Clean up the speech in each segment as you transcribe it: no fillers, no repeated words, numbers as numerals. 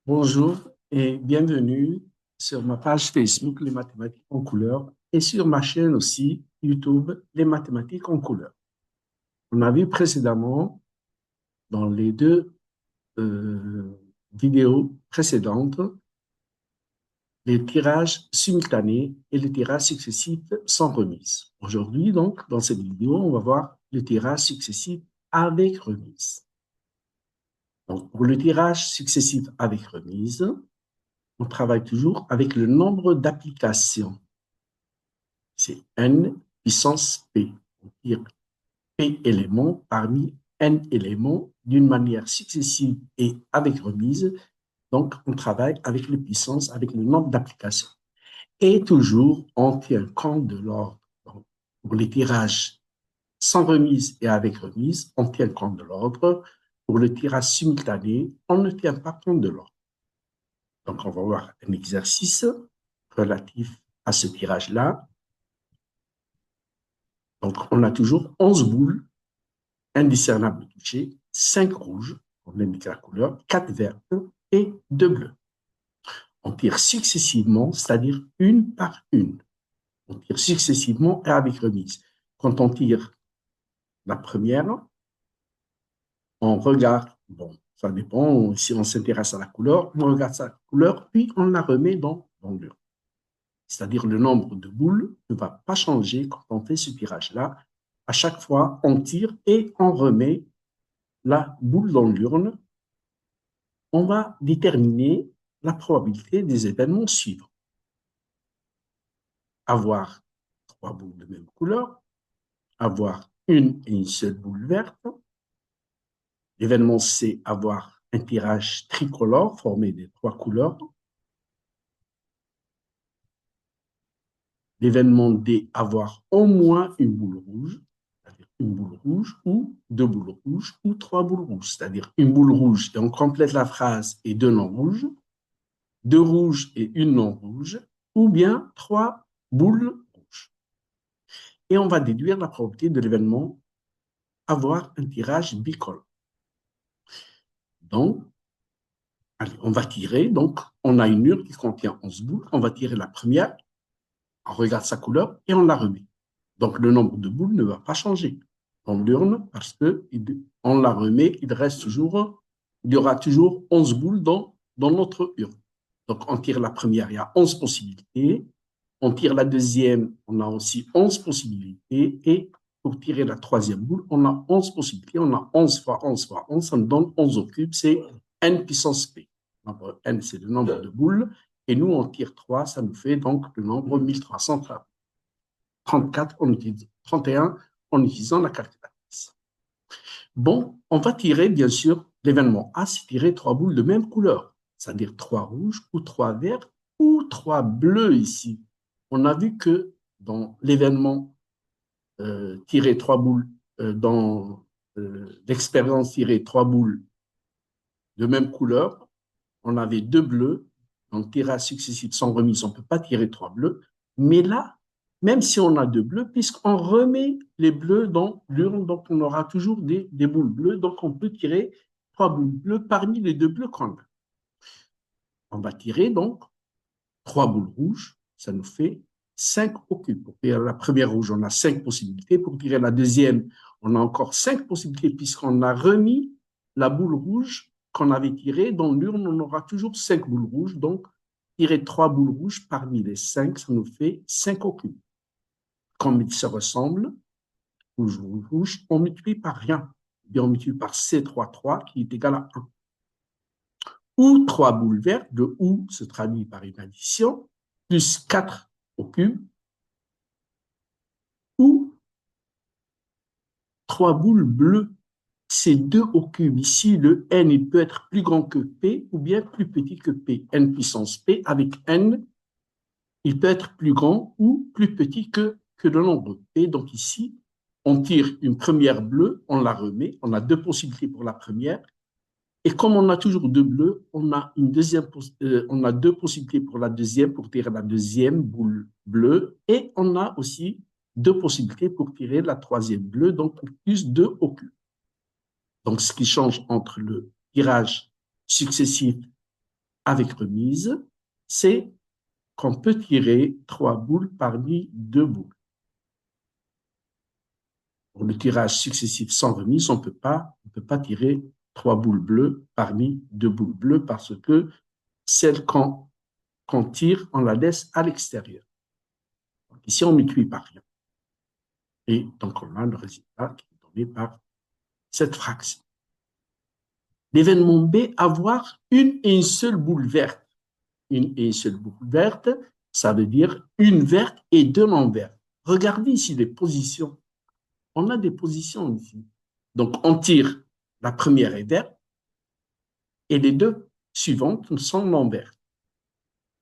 Bonjour et bienvenue sur ma page Facebook Les mathématiques en couleur et sur ma chaîne aussi YouTube Les mathématiques en couleur. On a vu précédemment dans les deux vidéos précédentes les tirages simultanés et les tirages successifs sans remise. Aujourd'hui, donc, dans cette vidéo, on va voir le tirage successif avec remise. Donc, pour le tirage successif avec remise, on travaille toujours avec le nombre d'applications. C'est n puissance p. On tire p éléments parmi n éléments d'une manière successive et avec remise. Donc, on travaille avec les puissances, avec le nombre d'applications. Et toujours, on tient compte de l'ordre. Pour les tirages sans remise et avec remise, on tient compte de l'ordre. Pour le tirage simultané, on ne tient pas compte de l'ordre. Donc, on va voir un exercice relatif à ce tirage-là. Donc, on a toujours 11 boules indiscernables touchées, 5 rouges, on indique la couleur, 4 vertes et 2 bleues. On tire successivement, c'est-à-dire une par une. On tire successivement et avec remise. Quand on tire la première, on regarde, bon, ça dépend, si on s'intéresse à la couleur, on regarde sa couleur, puis on la remet dans l'urne. C'est-à-dire le nombre de boules ne va pas changer quand on fait ce tirage-là. À chaque fois, on tire et on remet la boule dans l'urne. On va déterminer la probabilité des événements suivants. Avoir 3 boules de même couleur, avoir une et une seule boule verte. L'événement C, avoir un tirage tricolore formé des 3 couleurs. L'événement D, avoir au moins une boule rouge, c'est-à-dire une boule rouge ou 2 boules rouges ou 3 boules rouges, c'est-à-dire une boule rouge et on complète la phrase et 2 non rouges, 2 rouges et une non rouge, ou bien 3 boules rouges. Et on va déduire la probabilité de l'événement avoir un tirage bicolore. Donc, allez, on va tirer. Donc, on a une urne qui contient 11 boules. On va tirer la première, on regarde sa couleur et on la remet. Donc, le nombre de boules ne va pas changer dans l'urne parce qu'on la remet, il y aura toujours 11 boules dans notre urne. Donc, on tire la première, il y a 11 possibilités. On tire la deuxième, on a aussi 11 possibilités. Et pour tirer la troisième boule, on a 11 possibilités. On a 11 fois 11 fois 11, ça nous donne 11 au cube, c'est n puissance p. Nombre n, c'est le nombre de boules. Et nous, on tire 3, ça nous fait donc le nombre 1334 en utilisant, 31 en utilisant la calculatrice. Bon, on va tirer, bien sûr, l'événement A, c'est tirer 3 boules de même couleur, c'est-à-dire 3 rouges ou 3 verts ou 3 bleus ici. On a vu que dans l'événement tirer 3 boules, dans l'expérience tirer 3 boules de même couleur, on avait 2 bleus, donc tirage successif sans remise, on ne peut pas tirer 3 bleus, mais là, même si on a 2 bleus, puisqu'on remet les bleus dans l'urne, donc on aura toujours des boules bleues, donc on peut tirer 3 boules bleues parmi les 2 bleus qu'on a. On va tirer donc 3 boules rouges, ça nous fait 5 au cube. Pour tirer la première rouge, on a 5 possibilités. Pour tirer la deuxième, on a encore 5 possibilités puisqu'on a remis la boule rouge qu'on avait tirée. Dans l'urne, on aura toujours 5 boules rouges. Donc, tirer 3 boules rouges parmi les 5, ça nous fait 5 au cube. Comme ils se ressemblent, rouge, rouge, rouge, on multiplie par rien. Bien, on multiplie par C3 qui est égal à 1. Ou 3 boules vertes, le ou se traduit par une addition, plus 4 au cube, ou 3 boules bleues. C'est 2 au cube. Ici, le n, il peut être plus grand que p ou bien plus petit que p. N puissance p, avec n, il peut être plus grand ou plus petit que le nombre p. Donc ici, on tire une première bleue, on la remet. On a 2 possibilités pour la première. Et comme on a toujours 2 bleus, on a, on a 2 possibilités pour la deuxième, pour tirer la deuxième boule bleue. Et on a aussi 2 possibilités pour tirer la troisième bleue, donc plus 2 au cube. Donc, ce qui change entre le tirage successif avec remise, c'est qu'on peut tirer 3 boules parmi 2 boules. Pour le tirage successif sans remise, on ne peut pas tirer 3 boules bleues parmi 2 boules bleues parce que celle qu'on tire, on la laisse à l'extérieur. Ici, on ne multiplie par rien. Et donc, on a le résultat qui est donné par cette fraction. L'événement B, avoir une et une seule boule verte. Une et une seule boule verte, ça veut dire une verte et deux non vertes. Regardez ici les positions. On a des positions ici. Donc, on tire, la première est verte et les deux suivantes sont non vertes.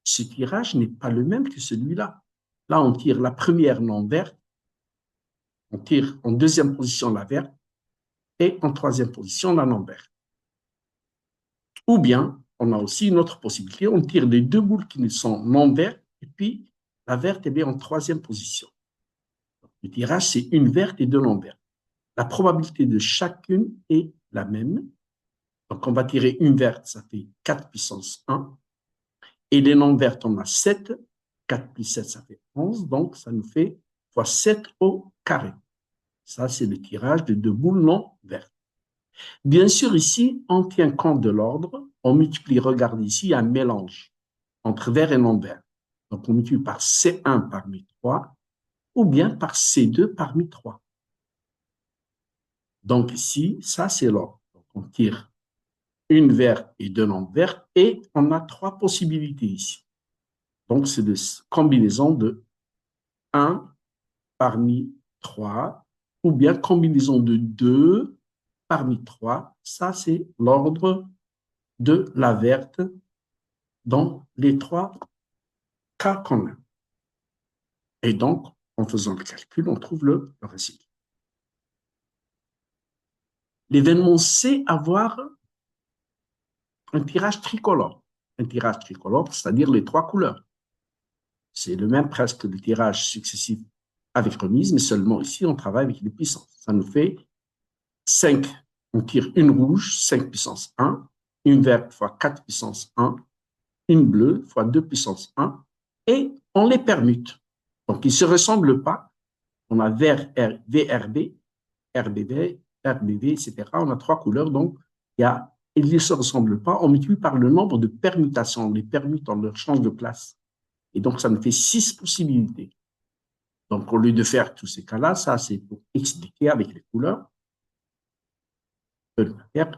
Ce tirage n'est pas le même que celui-là. Là, on tire la première non verte, on tire en deuxième position la verte et en troisième position la non verte. Ou bien, on a aussi une autre possibilité, on tire les deux boules qui sont non vertes et puis la verte est en troisième position. Le tirage, c'est une verte et deux non vertes. La probabilité de chacune est la même. Donc, on va tirer une verte, ça fait 4 puissance 1. Et les non vertes, on a 7. 4 plus 7, ça fait 11. Donc, ça nous fait fois 7 au carré. Ça, c'est le tirage de deux boules non vertes. Bien sûr, ici, on tient compte de l'ordre. On multiplie, regardez ici, il y a un mélange entre vert et non vert. Donc, on multiplie par C1 parmi 3 ou bien par C2 parmi 3. Donc, ici, ça, c'est l'ordre. Donc, on tire une verte et deux non vertes et on a 3 possibilités ici. Donc, c'est de combinaison de 1 parmi 3 ou bien combinaison de 2 parmi 3. Ça, c'est l'ordre de la verte dans les 3 cas qu'on a. Et donc, en faisant le calcul, on trouve le résultat. L'événement C, avoir un tirage tricolore. Un tirage tricolore, c'est-à-dire les 3 couleurs. C'est le même presque le tirage successif avec remise, mais seulement ici, on travaille avec les puissances. Ça nous fait 5. On tire une rouge, 5 puissance 1, une verte fois 4 puissance 1, une bleue fois 2 puissance 1, et on les permute. Donc, ils ne se ressemblent pas. On a vert VRB, RBB, RBB, etc. On a 3 couleurs, donc ils ne se ressemblent pas. On multiplie par le nombre de permutations. On les permute, on leur change de place. Et donc, ça nous fait 6 possibilités. Donc, au lieu de faire tous ces cas-là, ça, c'est pour expliquer avec les couleurs.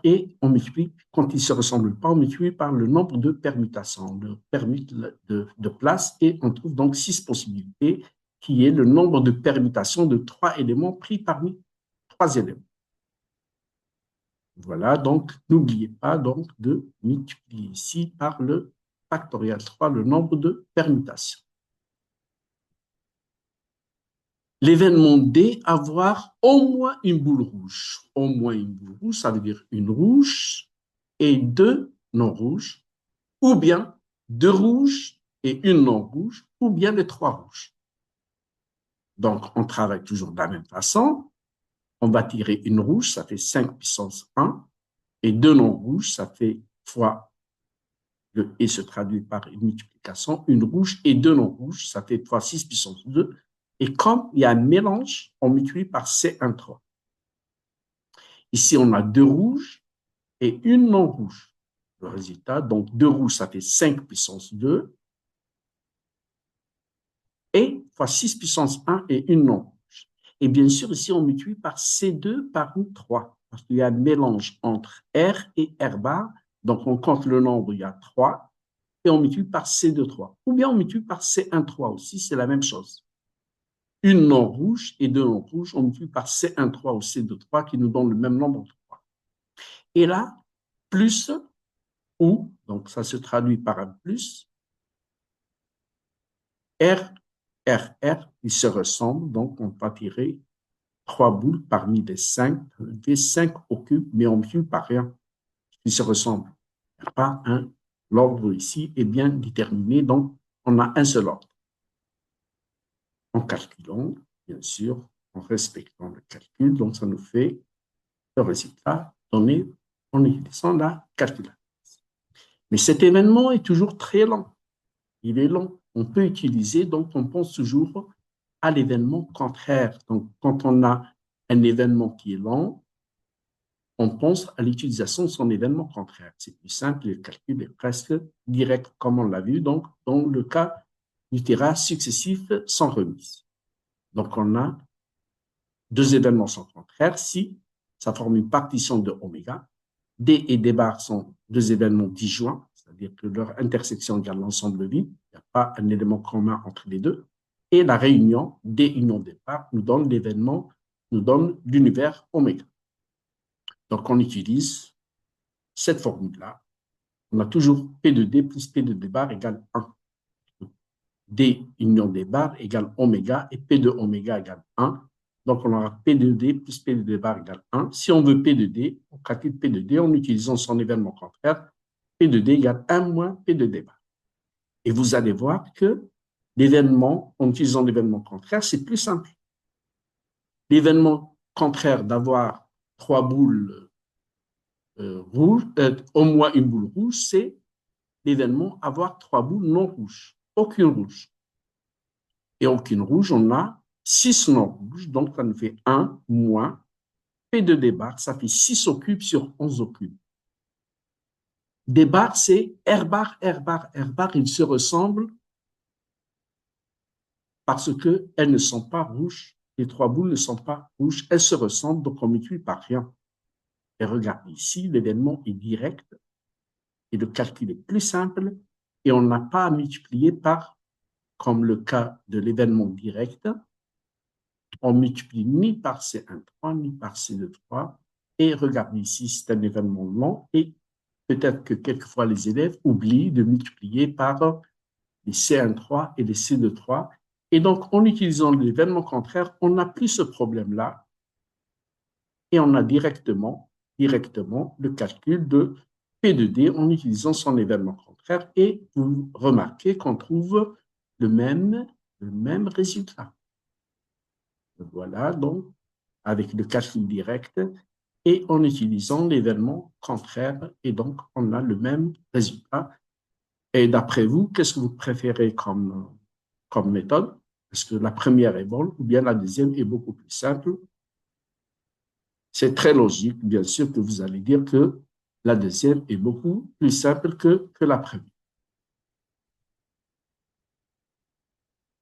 Et on multiplie, quand ils ne se ressemblent pas, on multiplie par le nombre de permutations. On leur permute de place et on trouve donc 6 possibilités, qui est le nombre de permutations de 3 éléments pris parmi 3 éléments. Voilà, donc n'oubliez pas donc de multiplier ici par le factoriel 3 le nombre de permutations. L'événement D, avoir au moins une boule rouge. Au moins une boule rouge, ça veut dire une rouge et deux non rouges, ou bien deux rouges et une non rouge, ou bien les 3 rouges. Donc, on travaille toujours de la même façon. On va tirer une rouge, ça fait 5 puissance 1, et deux non rouges, ça fait fois le et se traduit par une multiplication, une rouge et deux non rouges, ça fait fois 6 puissance 2. Et comme il y a un mélange, on multiplie par C1,3. Ici, on a deux rouges et une non rouge. Le résultat, donc deux rouges, ça fait 5 puissance 2. Et fois 6 puissance 1 et une non rouge. Et bien sûr, ici, on multiplie par C2 parmi 3. Parce qu'il y a un mélange entre R et R bar. Donc, on compte le nombre, il y a 3. Et on multiplie par C2,3. Ou bien on multiplie par C1,3 aussi, c'est la même chose. Une non rouge et deux non rouges, on multiplie par C1,3 ou C2,3 qui nous donne le même nombre de 3. Et là, plus ou, donc ça se traduit par un plus, R, R, R, ils se ressemblent, donc on va tirer 3 boules parmi les 5, des 5 au cube, mais on multiplie par rien, ils se ressemblent. Il n'y a pas un, l'ordre ici est bien déterminé, donc on a un seul ordre. En calculant, bien sûr, en respectant le calcul, donc ça nous fait le résultat donné en utilisant la calculatrice. Mais cet événement est toujours très lent. Il est lent. On peut utiliser, donc on pense toujours à l'événement contraire. Donc, quand on a un événement qui est lent, on pense à l'utilisation de son événement contraire. C'est plus simple, le calcul est presque direct, comme on l'a vu, donc, dans le cas du tirage successif sans remise. Donc, on a deux événements sont contraires si ça forme une partition de oméga. D et D bar sont deux événements disjoints, c'est-à-dire que leur intersection égale l'ensemble vide. Il n'y a pas un élément commun entre les deux. Et la réunion D union D bar nous donne l'événement, nous donne l'univers oméga. Donc, on utilise cette formule-là. On a toujours P de D plus P de D bar égale 1. D union D bar égale oméga et P de oméga égale 1. Donc, on aura P de D plus P de D bar égale 1. Si on veut P de D, on calcule P de D en utilisant son événement contraire. P de D égale 1 moins P de D bar. Et vous allez voir que l'événement, en utilisant l'événement contraire, c'est plus simple. L'événement contraire d'avoir trois boules rouges, au moins une boule rouge, c'est l'événement avoir trois boules non rouges. Aucune rouge. Et aucune rouge, on a 6 non rouges, donc ça nous fait 1 moins P de D bar, ça fait 6 au cube sur 11 au cube. D bar, c'est R bar, R bar, R bar, ils se ressemblent parce qu'elles ne sont pas rouges. Les trois boules ne sont pas rouges, elles se ressemblent, donc on multiplie par rien. Et regardez ici, l'événement est direct et le calcul est plus simple et on n'a pas à multiplier par, comme le cas de l'événement direct, on multiplie ni par C1,3 ni par C2,3. Et regardez ici, c'est un événement long et peut-être que quelquefois les élèves oublient de multiplier par les C1,3 et les C2,3. Et donc, en utilisant l'événement contraire, on n'a plus ce problème-là et on a directement le calcul de P de D en utilisant son événement contraire et vous remarquez qu'on trouve le même résultat. Voilà, donc, avec le calcul direct et en utilisant l'événement contraire et donc on a le même résultat. Et d'après vous, qu'est-ce que vous préférez comme méthode? Est-ce que la première est bonne ou bien la deuxième est beaucoup plus simple? C'est très logique, bien sûr, que vous allez dire que la deuxième est beaucoup plus simple que la première.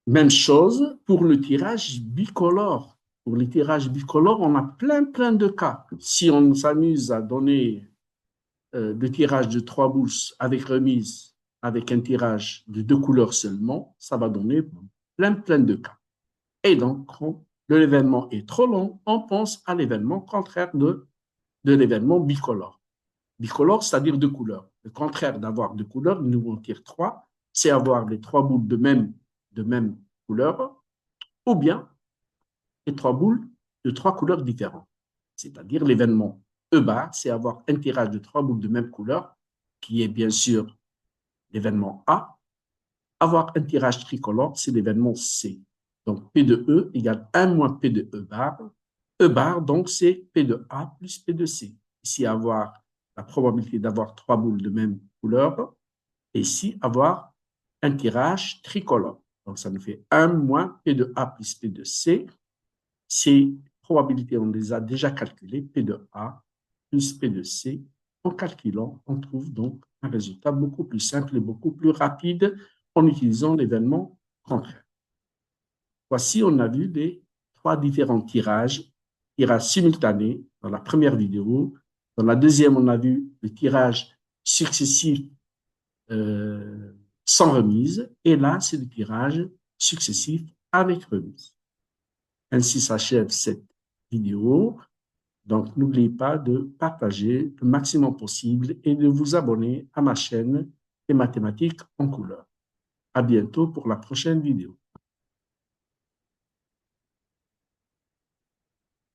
Même chose pour le tirage bicolore. Pour les tirages bicolores, on a plein de cas. Si on s'amuse à donner le tirage de 3 boules avec remise, avec un tirage de 2 couleurs seulement, ça va donner plein de cas. Et donc, quand l'événement est trop long, on pense à l'événement contraire de l'événement bicolore. Bicolore, c'est-à-dire 2 couleurs. Le contraire d'avoir 2 couleurs, nous en tire 3, c'est avoir les 3 boules de même couleur, ou bien les 3 boules de 3 couleurs différentes. C'est-à-dire l'événement E bar, c'est avoir un tirage de 3 boules de même couleur, qui est bien sûr l'événement A. Avoir un tirage tricolore, c'est l'événement C. Donc P de E égale 1 moins P de E bar. E bar, donc, c'est P de A plus P de C. Ici, avoir la probabilité d'avoir 3 boules de même couleur. Et ici, avoir un tirage tricolore. Donc, ça nous fait 1 moins P de A plus P de C. Ces probabilités, on les a déjà calculées, P de A plus P de C. En calculant, on trouve donc un résultat beaucoup plus simple et beaucoup plus rapide en utilisant l'événement contraire. Voici, on a vu les 3 différents tirages simultanés dans la première vidéo. Dans la deuxième, on a vu le tirage successif sans remise. Et là, c'est le tirage successif avec remise. Ainsi s'achève cette vidéo. Donc, n'oubliez pas de partager le maximum possible et de vous abonner à ma chaîne Les mathématiques en couleur. À bientôt pour la prochaine vidéo.